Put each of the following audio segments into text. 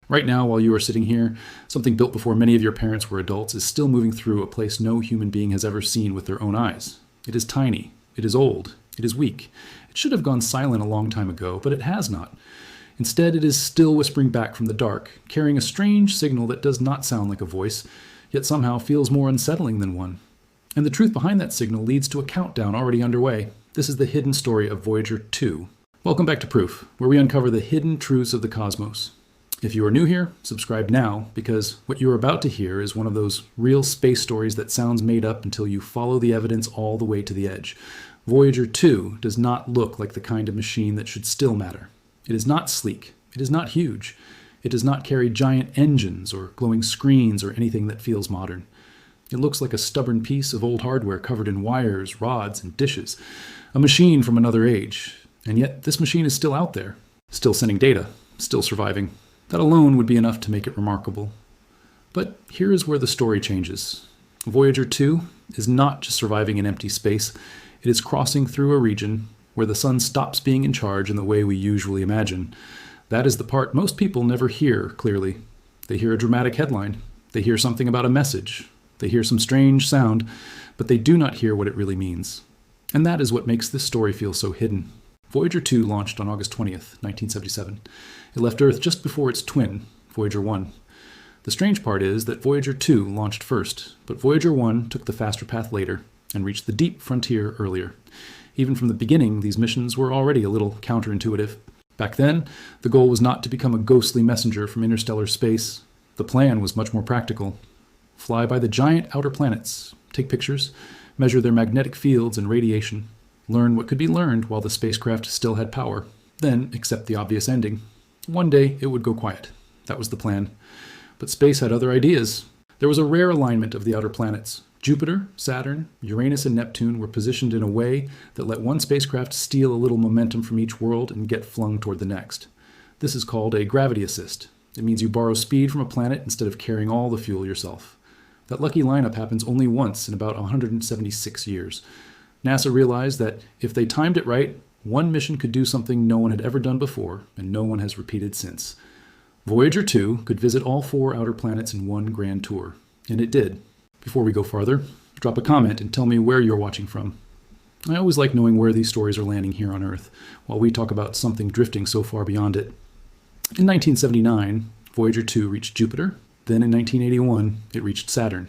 Right now, while you are sitting here, something built before many of your parents were adults is still moving through a place no human being has ever seen with their own eyes. It is tiny. It is old. It is weak. It should have gone silent a long time ago, but it has not. Instead, it is still whispering back from the dark, carrying a strange signal that does not sound like a voice, yet somehow feels more unsettling than one. And the truth behind that signal leads to a countdown already underway. This is the hidden story of Voyager 2. Welcome back to Proof, where we uncover the hidden truths of the cosmos. If you are new here, subscribe now, because what you are about to hear is one of those real space stories that sounds made up until you follow the evidence all the way to the edge. Voyager 2 does not look like the kind of machine that should still matter. It is not sleek. It is not huge. It does not carry giant engines or glowing screens or anything that feels modern. It looks like a stubborn piece of old hardware covered in wires, rods, and dishes. A machine from another age. And yet this machine is still out there, still sending data, still surviving. That alone would be enough to make it remarkable. But here is where the story changes. Voyager 2 is not just surviving in empty space. It is crossing through a region where the sun stops being in charge in the way we usually imagine. That is the part most people never hear clearly. They hear a dramatic headline. They hear something about a message. They hear some strange sound, but they do not hear what it really means. And that is what makes this story feel so hidden. Voyager 2 launched on August 20th, 1977. It left Earth just before its twin, Voyager 1. The strange part is that Voyager 2 launched first, but Voyager 1 took the faster path later and reached the deep frontier earlier. Even from the beginning, these missions were already a little counterintuitive. Back then, the goal was not to become a ghostly messenger from interstellar space. The plan was much more practical. Fly by the giant outer planets, take pictures, measure their magnetic fields and radiation, learn what could be learned while the spacecraft still had power, then accept the obvious ending. One day, it would go quiet. That was the plan. But space had other ideas. There was a rare alignment of the outer planets. Jupiter, Saturn, Uranus, and Neptune were positioned in a way that let one spacecraft steal a little momentum from each world and get flung toward the next. This is called a gravity assist. It means you borrow speed from a planet instead of carrying all the fuel yourself. That lucky lineup happens only once in about 176 years. NASA realized that if they timed it right, one mission could do something no one had ever done before, and no one has repeated since. Voyager 2 could visit all 4 outer planets in one grand tour, and it did. Before we go farther, drop a comment and tell me where you're watching from. I always like knowing where these stories are landing here on Earth, while we talk about something drifting so far beyond it. In 1979, Voyager 2 reached Jupiter. Then in 1981, it reached Saturn.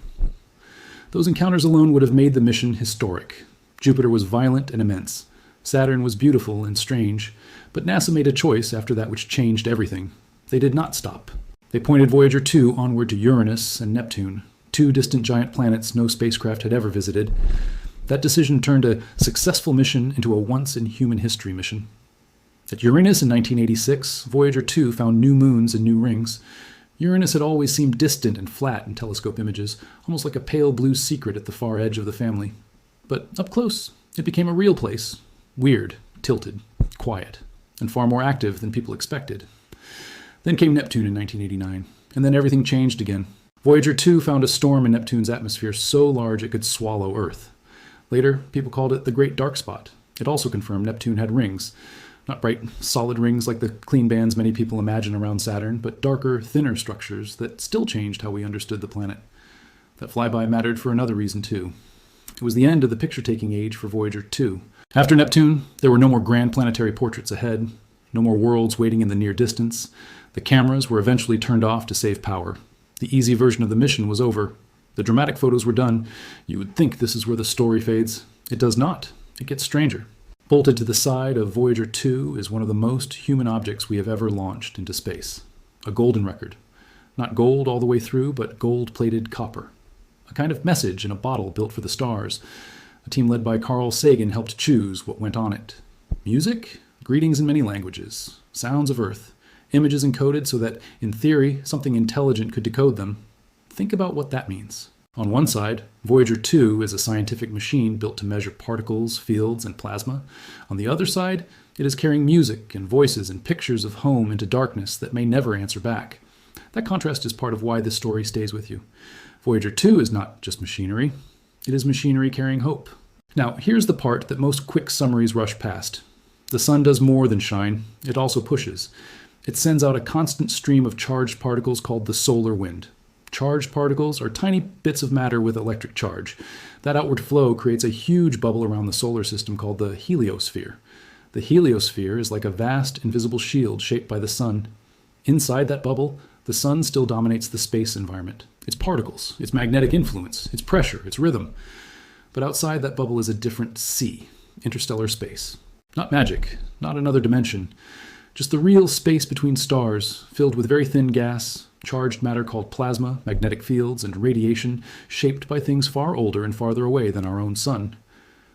Those encounters alone would have made the mission historic. Jupiter was violent and immense. Saturn was beautiful and strange. But NASA made a choice after that which changed everything. They did not stop. They pointed Voyager 2 onward to Uranus and Neptune, 2 distant giant planets no spacecraft had ever visited. That decision turned a successful mission into a once-in-human-history mission. At Uranus in 1986, Voyager 2 found new moons and new rings. Uranus had always seemed distant and flat in telescope images, almost like a pale blue secret at the far edge of the family. But up close, it became a real place. Weird, tilted, quiet, and far more active than people expected. Then came Neptune in 1989, and then everything changed again. Voyager 2 found a storm in Neptune's atmosphere so large it could swallow Earth. Later, people called it the Great Dark Spot. It also confirmed Neptune had rings. Not bright, solid rings like the clean bands many people imagine around Saturn, but darker, thinner structures that still changed how we understood the planet. That flyby mattered for another reason, too. It was the end of the picture-taking age for Voyager 2. After Neptune, there were no more grand planetary portraits ahead, no more worlds waiting in the near distance. The cameras were eventually turned off to save power. The easy version of the mission was over. The dramatic photos were done. You would think this is where the story fades. It does not. It gets stranger. Bolted to the side of Voyager 2 is one of the most human objects we have ever launched into space. A golden record. Not gold all the way through, but gold-plated copper. A kind of message in a bottle built for the stars. A team led by Carl Sagan helped choose what went on it. Music? Greetings in many languages. Sounds of Earth. Images encoded so that, in theory, something intelligent could decode them. Think about what that means. On one side, Voyager 2 is a scientific machine built to measure particles, fields, and plasma. On the other side, it is carrying music and voices and pictures of home into darkness that may never answer back. That contrast is part of why this story stays with you. Voyager 2 is not just machinery. It is machinery carrying hope. Now, here's the part that most quick summaries rush past. The sun does more than shine. It also pushes. It sends out a constant stream of charged particles called the solar wind. Charged particles are tiny bits of matter with electric charge. That outward flow creates a huge bubble around the solar system called the heliosphere. The heliosphere is like a vast, invisible shield shaped by the sun. Inside that bubble, the sun still dominates the space environment. Its particles, its magnetic influence, its pressure, its rhythm. But outside that bubble is a different sea, interstellar space. Not magic, not another dimension. Just the real space between stars, filled with very thin gas, charged matter called plasma, magnetic fields, and radiation shaped by things far older and farther away than our own sun.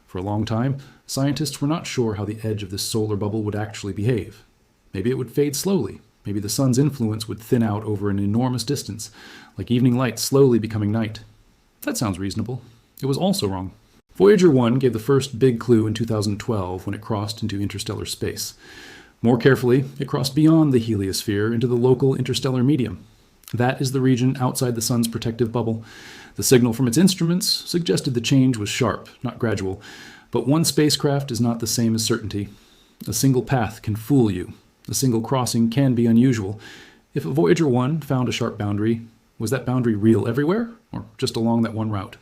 For a long time, scientists were not sure how the edge of this solar bubble would actually behave. Maybe it would fade slowly. Maybe the sun's influence would thin out over an enormous distance, like evening light slowly becoming night. That sounds reasonable. It was also wrong. Voyager 1 gave the first big clue in 2012 when it crossed into interstellar space. More carefully, it crossed beyond the heliosphere into the local interstellar medium. That is the region outside the sun's protective bubble. The signal from its instruments suggested the change was sharp, not gradual. But one spacecraft is not the same as certainty. A single path can fool you. A single crossing can be unusual. If a Voyager 1 found a sharp boundary, was that boundary real everywhere, or just along that one route?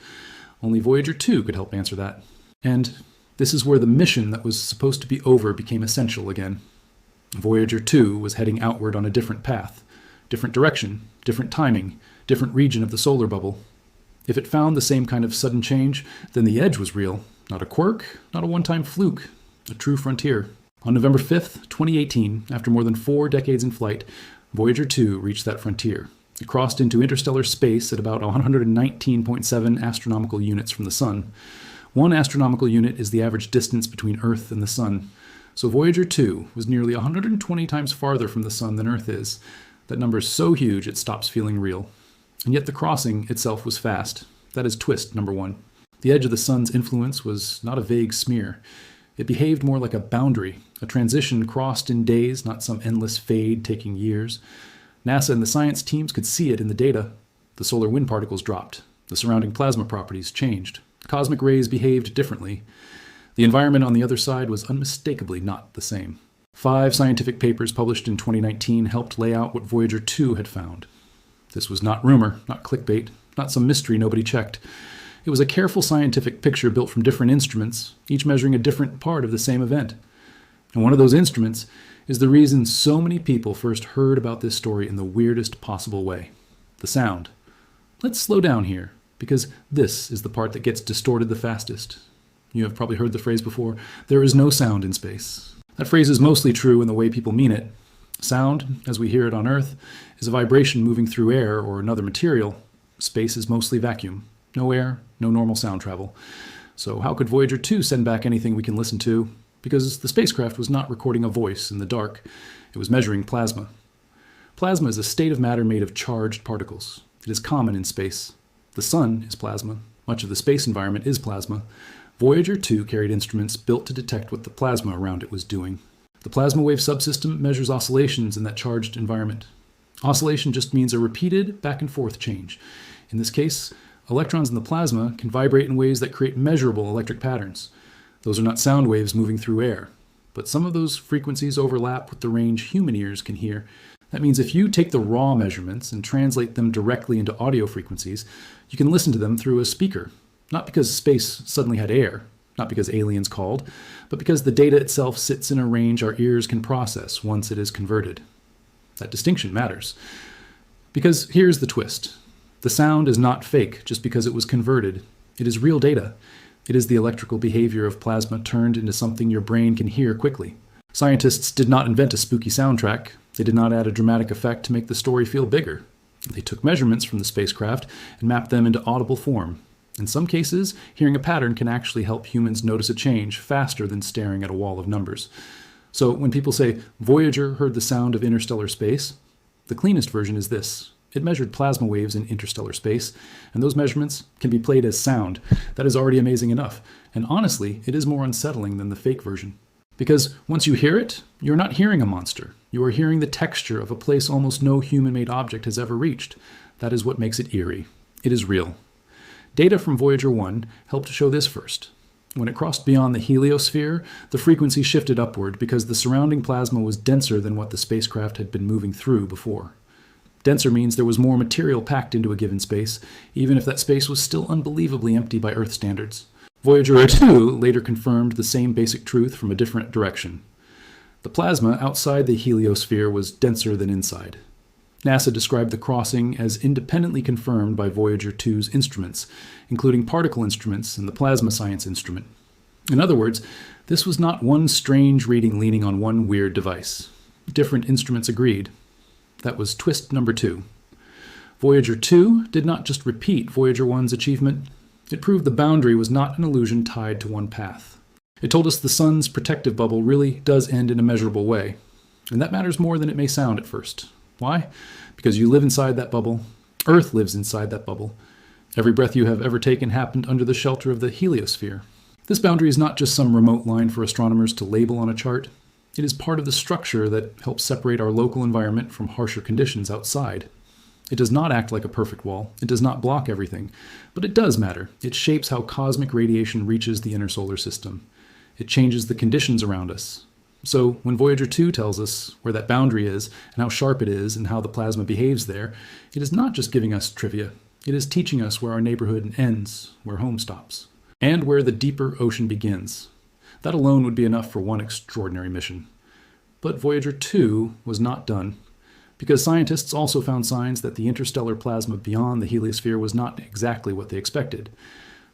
Only Voyager 2 could help answer that. And this is where the mission that was supposed to be over became essential again. Voyager 2 was heading outward on a different path, different direction, different timing, different region of the solar bubble. If it found the same kind of sudden change, then the edge was real, not a quirk, not a one-time fluke, a true frontier. On November 5th, 2018, after more than 4 decades in flight, Voyager 2 reached that frontier. It crossed into interstellar space at about 119.7 astronomical units from the sun. 1 astronomical unit is the average distance between Earth and the sun. So Voyager 2 was nearly 120 times farther from the sun than Earth is. That number is so huge it stops feeling real. And yet the crossing itself was fast. That is twist number 1. The edge of the sun's influence was not a vague smear. It behaved more like a boundary, a transition crossed in days, not some endless fade taking years. NASA and the science teams could see it in the data. The solar wind particles dropped. The surrounding plasma properties changed. Cosmic rays behaved differently. The environment on the other side was unmistakably not the same. 5 scientific papers published in 2019 helped lay out what Voyager 2 had found. This was not rumor, not clickbait, not some mystery nobody checked. It was a careful scientific picture built from different instruments, each measuring a different part of the same event. And one of those instruments is the reason so many people first heard about this story in the weirdest possible way. The sound. Let's slow down here, because this is the part that gets distorted the fastest. You have probably heard the phrase before, there is no sound in space. That phrase is mostly true in the way people mean it. Sound, as we hear it on Earth, is a vibration moving through air or another material. Space is mostly vacuum. No air, no normal sound travel. So how could Voyager 2 send back anything we can listen to? Because the spacecraft was not recording a voice in the dark. It was measuring plasma. Plasma is a state of matter made of charged particles. It is common in space. The sun is plasma. Much of the space environment is plasma. Voyager 2 carried instruments built to detect what the plasma around it was doing. The plasma wave subsystem measures oscillations in that charged environment. Oscillation just means a repeated back and forth change. In this case, electrons in the plasma can vibrate in ways that create measurable electric patterns. Those are not sound waves moving through air, but some of those frequencies overlap with the range human ears can hear. That means if you take the raw measurements and translate them directly into audio frequencies, you can listen to them through a speaker. Not because space suddenly had air, not because aliens called, but because the data itself sits in a range our ears can process once it is converted. That distinction matters. Because here's the twist. The sound is not fake just because it was converted. It is real data. It is the electrical behavior of plasma turned into something your brain can hear quickly. Scientists did not invent a spooky soundtrack. They did not add a dramatic effect to make the story feel bigger. They took measurements from the spacecraft and mapped them into audible form. In some cases, hearing a pattern can actually help humans notice a change faster than staring at a wall of numbers. So when people say, Voyager heard the sound of interstellar space, the cleanest version is this. It measured plasma waves in interstellar space, and those measurements can be played as sound. That is already amazing enough. And honestly, it is more unsettling than the fake version. Because once you hear it, you're not hearing a monster. You are hearing the texture of a place almost no human-made object has ever reached. That is what makes it eerie. It is real. Data from Voyager 1 helped show this first. When it crossed beyond the heliosphere, the frequency shifted upward because the surrounding plasma was denser than what the spacecraft had been moving through before. Denser means there was more material packed into a given space, even if that space was still unbelievably empty by Earth standards. Voyager 2 later confirmed the same basic truth from a different direction. The plasma outside the heliosphere was denser than inside. NASA described the crossing as independently confirmed by Voyager 2's instruments, including particle instruments and the plasma science instrument. In other words, this was not one strange reading leaning on one weird device. Different instruments agreed. That was twist number 2. Voyager 2 did not just repeat Voyager 1's achievement, it proved the boundary was not an illusion tied to one path. It told us the sun's protective bubble really does end in a measurable way, and that matters more than it may sound at first. Why? Because you live inside that bubble. Earth lives inside that bubble. Every breath you have ever taken happened under the shelter of the heliosphere. This boundary is not just some remote line for astronomers to label on a chart. It is part of the structure that helps separate our local environment from harsher conditions outside. It does not act like a perfect wall. It does not block everything. But it does matter. It shapes how cosmic radiation reaches the inner solar system. It changes the conditions around us. So when Voyager 2 tells us where that boundary is and how sharp it is and how the plasma behaves there, it is not just giving us trivia. It is teaching us where our neighborhood ends, where home stops, and where the deeper ocean begins. That alone would be enough for one extraordinary mission. But Voyager 2 was not done, because scientists also found signs that the interstellar plasma beyond the heliosphere was not exactly what they expected.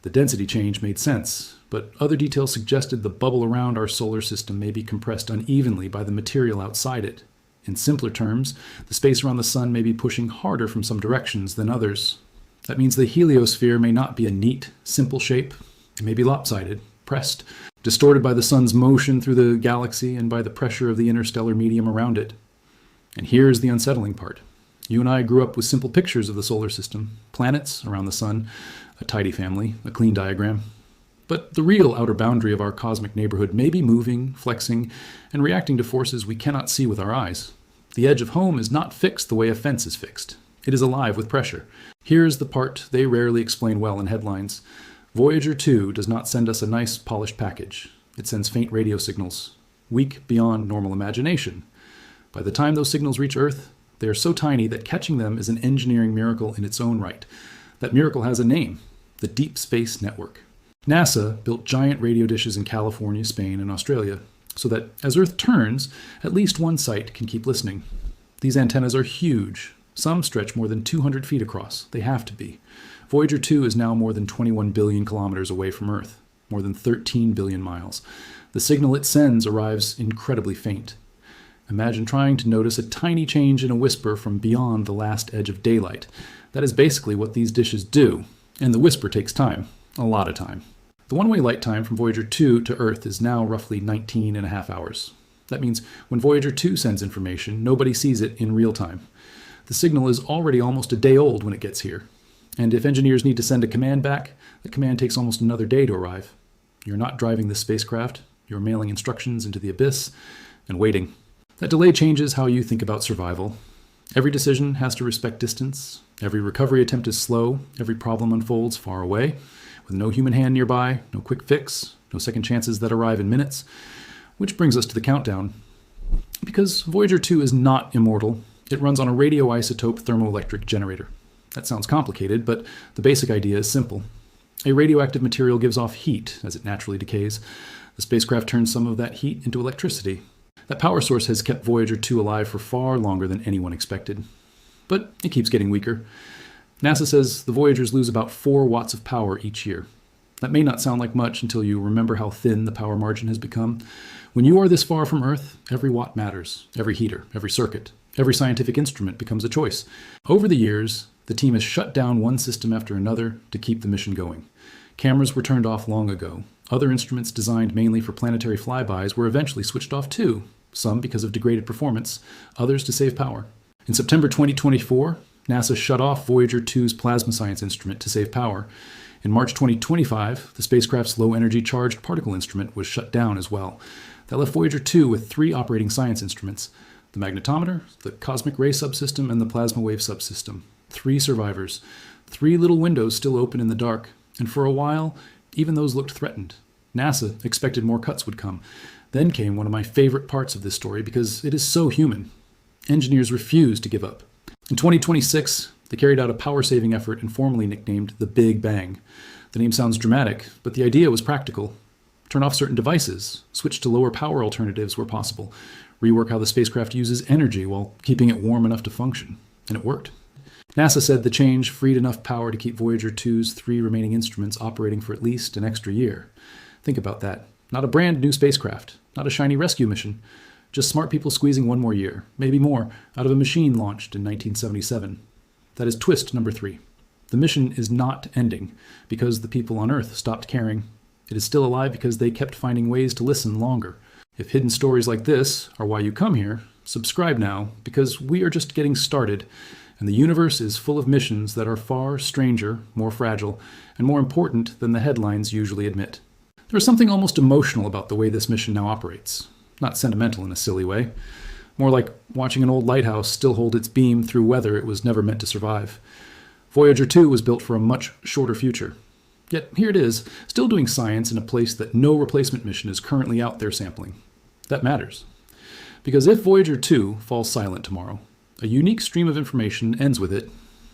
The density change made sense, but other details suggested the bubble around our solar system may be compressed unevenly by the material outside it. In simpler terms, the space around the sun may be pushing harder from some directions than others. That means the heliosphere may not be a neat, simple shape. It may be lopsided, pressed, distorted by the sun's motion through the galaxy and by the pressure of the interstellar medium around it. And here's the unsettling part. You and I grew up with simple pictures of the solar system, planets around the sun, a tidy family, a clean diagram. But the real outer boundary of our cosmic neighborhood may be moving, flexing, and reacting to forces we cannot see with our eyes. The edge of home is not fixed the way a fence is fixed. It is alive with pressure. Here's the part they rarely explain well in headlines. Voyager 2 does not send us a nice, polished package. It sends faint radio signals, weak beyond normal imagination. By the time those signals reach Earth, they are so tiny that catching them is an engineering miracle in its own right. That miracle has a name, the Deep Space Network. NASA built giant radio dishes in California, Spain, and Australia, so that as Earth turns, at least one site can keep listening. These antennas are huge. Some stretch more than 200 feet across. They have to be. Voyager 2 is now more than 21 billion kilometers away from Earth, more than 13 billion miles. The signal it sends arrives incredibly faint. Imagine trying to notice a tiny change in a whisper from beyond the last edge of daylight. That is basically what these dishes do, and the whisper takes time, a lot of time. The one-way light time from Voyager 2 to Earth is now roughly 19 and a half hours. That means when Voyager 2 sends information, nobody sees it in real time. The signal is already almost a day old when it gets here. And if engineers need to send a command back, the command takes almost another day to arrive. You're not driving this spacecraft, you're mailing instructions into the abyss and waiting. That delay changes how you think about survival. Every decision has to respect distance. Every recovery attempt is slow. Every problem unfolds far away, with no human hand nearby, no quick fix, no second chances that arrive in minutes. Which brings us to the countdown. Because Voyager 2 is not immortal, it runs on a radioisotope thermoelectric generator. That sounds complicated, but the basic idea is simple. A radioactive material gives off heat as it naturally decays. The spacecraft turns some of that heat into electricity. That power source has kept Voyager 2 alive for far longer than anyone expected. But it keeps getting weaker. NASA says the Voyagers lose about 4 watts of power each year. That may not sound like much until you remember how thin the power margin has become. When you are this far from Earth, every watt matters. Every heater, every circuit, every scientific instrument becomes a choice. Over the years, the team has shut down one system after another to keep the mission going. Cameras were turned off long ago. Other instruments designed mainly for planetary flybys were eventually switched off too, some because of degraded performance, others to save power. In September 2024, NASA shut off Voyager 2's plasma science instrument to save power. In March 2025, the spacecraft's low-energy charged particle instrument was shut down as well. That left Voyager 2 with 3 operating science instruments: the magnetometer, the cosmic ray subsystem, and the plasma wave subsystem. 3 survivors, 3 little windows still open in the dark, and for a while, even those looked threatened. NASA expected more cuts would come. Then came one of my favorite parts of this story because it is so human. Engineers refused to give up. In 2026, they carried out a power-saving effort informally nicknamed the Big Bang. The name sounds dramatic, but the idea was practical. Turn off certain devices, switch to lower power alternatives where possible, rework how the spacecraft uses energy while keeping it warm enough to function. And it worked. NASA said the change freed enough power to keep Voyager 2's 3 remaining instruments operating for at least an extra year. Think about that. Not a brand new spacecraft, not a shiny rescue mission, just smart people squeezing one more year, maybe more, out of a machine launched in 1977. That is twist number 3. The mission is not ending because the people on Earth stopped caring. It is still alive because they kept finding ways to listen longer. If hidden stories like this are why you come here, subscribe now, because we are just getting started, and the universe is full of missions that are far stranger, more fragile, and more important than the headlines usually admit. There is something almost emotional about the way this mission now operates. Not sentimental in a silly way. More like watching an old lighthouse still hold its beam through weather it was never meant to survive. Voyager 2 was built for a much shorter future. Yet here it is, still doing science in a place that no replacement mission is currently out there sampling. That matters. Because if Voyager 2 falls silent tomorrow, a unique stream of information ends with it.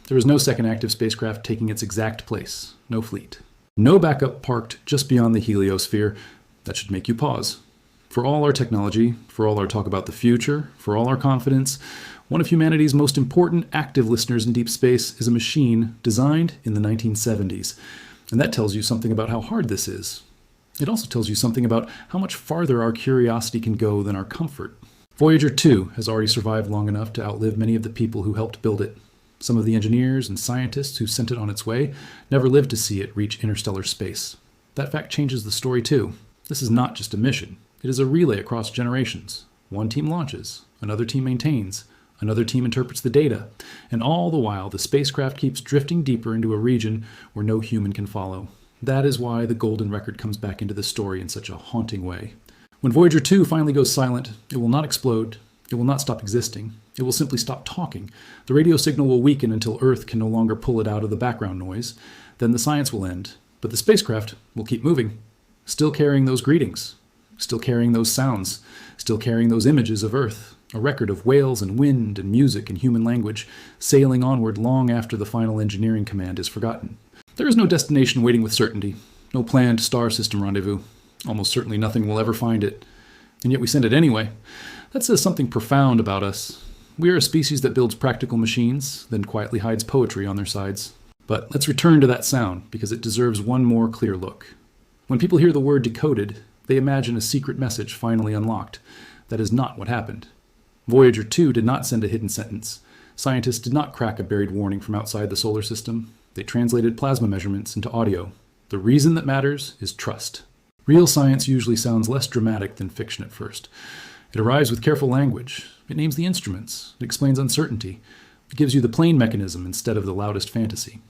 There is no second active spacecraft taking its exact place. No fleet. No backup parked just beyond the heliosphere. That should make you pause. For all our technology, for all our talk about the future, for all our confidence, one of humanity's most important active listeners in deep space is a machine designed in the 1970s. And that tells you something about how hard this is. It also tells you something about how much farther our curiosity can go than our comfort. Voyager 2 has already survived long enough to outlive many of the people who helped build it. Some of the engineers and scientists who sent it on its way never lived to see it reach interstellar space. That fact changes the story too. This is not just a mission. It is a relay across generations. One team launches, another team maintains, another team interprets the data, and all the while the spacecraft keeps drifting deeper into a region where no human can follow. That is why the golden record comes back into the story in such a haunting way. When Voyager 2 finally goes silent, it will not explode, it will not stop existing, it will simply stop talking. The radio signal will weaken until Earth can no longer pull it out of the background noise. Then the science will end, but the spacecraft will keep moving, still carrying those greetings, still carrying those sounds, still carrying those images of Earth, a record of whales and wind and music and human language, sailing onward long after the final engineering command is forgotten. There is no destination waiting with certainty, no planned star system rendezvous. Almost certainly nothing will ever find it. And yet we send it anyway. That says something profound about us. We are a species that builds practical machines, then quietly hides poetry on their sides. But let's return to that sound, because it deserves one more clear look. When people hear the word decoded, they imagine a secret message finally unlocked. That is not what happened. Voyager 2 did not send a hidden sentence. Scientists did not crack a buried warning from outside the solar system. They translated plasma measurements into audio. The reason that matters is trust. Real science usually sounds less dramatic than fiction at first. It arrives with careful language. It names the instruments. It explains uncertainty. It gives you the plain mechanism instead of the loudest fantasy.